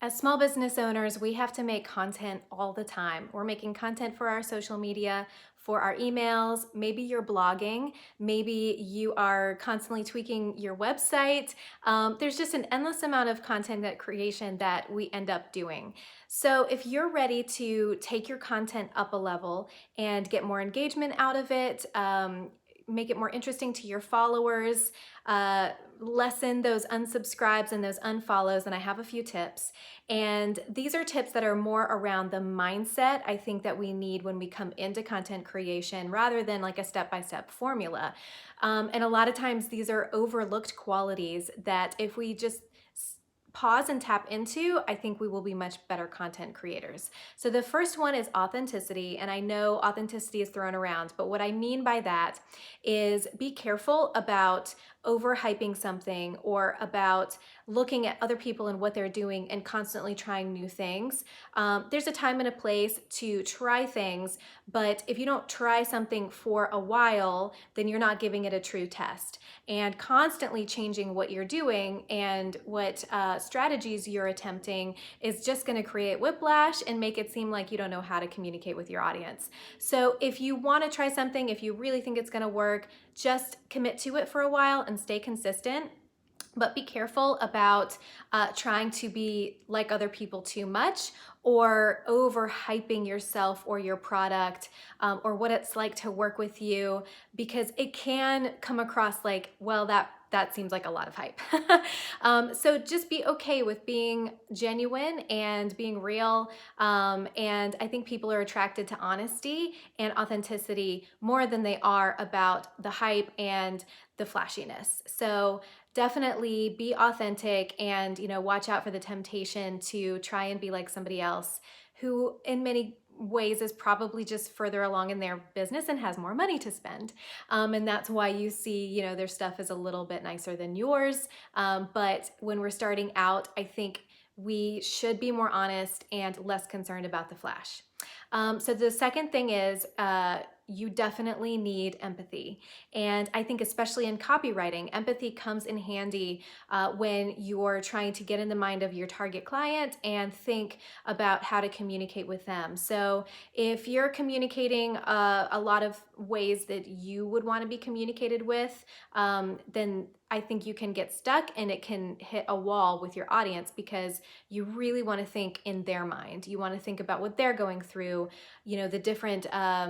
As small business owners, we have to make content all the time. We're making content for our social media, for our emails, maybe you're blogging, maybe you are constantly tweaking your website. There's just an endless amount of content that creation that we end up doing. So if you're ready to take your content up a level and get more engagement out of it, make it more interesting to your followers, lessen those unsubscribes and those unfollows, and I have a few tips. And these are tips that are more around the mindset I think that we need when we come into content creation rather than like a step-by-step formula. And a lot of times these are overlooked qualities that if we just pause and tap into, I think we will be much better content creators. So the first one is authenticity, and I know authenticity is thrown around, but what I mean by that is be careful about overhyping something or about looking at other people and what they're doing and constantly trying new things. There's a time and a place to try things, but if you don't try something for a while, then you're not giving it a true test. And constantly changing what you're doing and what strategies you're attempting is just going to create whiplash and make it seem like you don't know how to communicate with your audience. So if you want to try something, if you really think it's going to work, just commit to it for a while and stay consistent. But be careful about trying to be like other people too much or overhyping yourself or your product or what it's like to work with you, because it can come across like, well, that seems like a lot of hype. So just be okay with being genuine and being real. And I think people are attracted to honesty and authenticity more than they are about the hype and the flashiness. So definitely be authentic and, watch out for the temptation to try and be like somebody else who in many ways is probably just further along in their business and has more money to spend. And that's why you see, their stuff is a little bit nicer than yours. But when we're starting out, I think we should be more honest and less concerned about the flash. So the second thing is you definitely need empathy. And I think especially in copywriting, empathy comes in handy when you're trying to get in the mind of your target client and think about how to communicate with them. So if you're communicating a lot of ways that you would want to be communicated with, then I think you can get stuck and it can hit a wall with your audience because you really want to think in their mind. You want to think about what they're going through, the different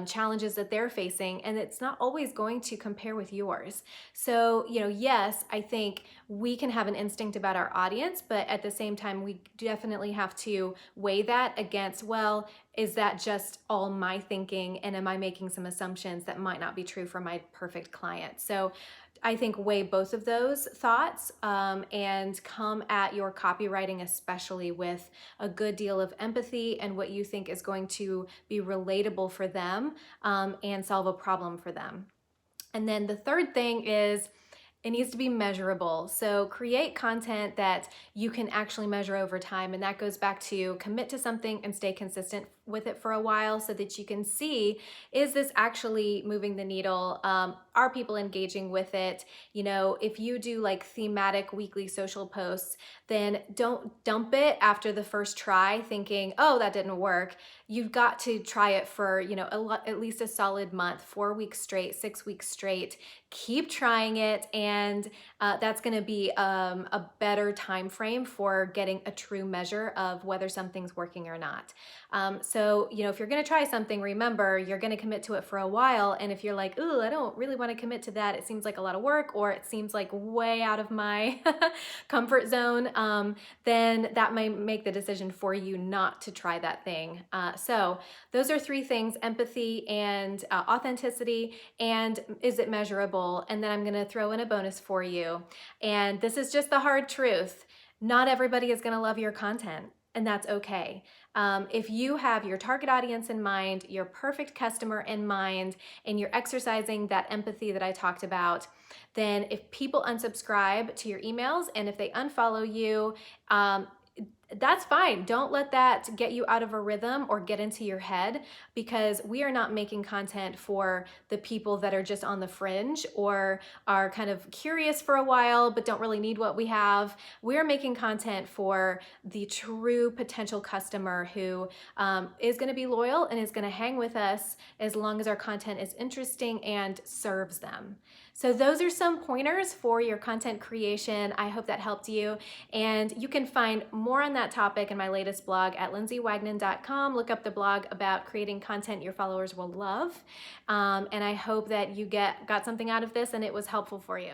challenges that they're facing, and it's not always going to compare with yours. So, yes, I think we can have an instinct about our audience, but at the same time, we definitely have to weigh that against, well, is that just all my thinking, and am I making some assumptions that might not be true for my perfect client? So I think weigh both of those thoughts and come at your copywriting especially with a good deal of empathy and what you think is going to be relatable for them and solve a problem for them. And then the third thing is it needs to be measurable. So create content that you can actually measure over time. And that goes back to commit to something and stay consistent with it for a while so that you can see, is this actually moving the needle? Are people engaging with it? If you do like thematic weekly social posts, then don't dump it after the first try thinking, oh, that didn't work. You've got to try it for, at least a solid month, 4 weeks straight, 6 weeks straight. Keep trying it, and that's going to be a better time frame for getting a true measure of whether something's working or not. So, if you're going to try something, remember, you're going to commit to it for a while. And if you're like, ooh, I don't really want to commit to that, it seems like a lot of work, or it seems like way out of my comfort zone, then that might make the decision for you not to try that thing. So those are three things: empathy and authenticity, and is it measurable? And then I'm going to throw in a bonus for you. And this is just the hard truth. Not everybody is going to love your content, and that's okay. If you have your target audience in mind, your perfect customer in mind, and you're exercising that empathy that I talked about, then if people unsubscribe to your emails and if they unfollow you, that's fine. Don't let that get you out of a rhythm or get into your head, because we are not making content for the people that are just on the fringe or are kind of curious for a while but don't really need what we have. We're making content for the true potential customer who is going to be loyal and is going to hang with us as long as our content is interesting and serves them. So those are some pointers for your content creation. I hope that helped you. And you can find more on that topic in my latest blog at lindseywagnon.com. Look up the blog about creating content your followers will love. And I hope that you got something out of this and it was helpful for you.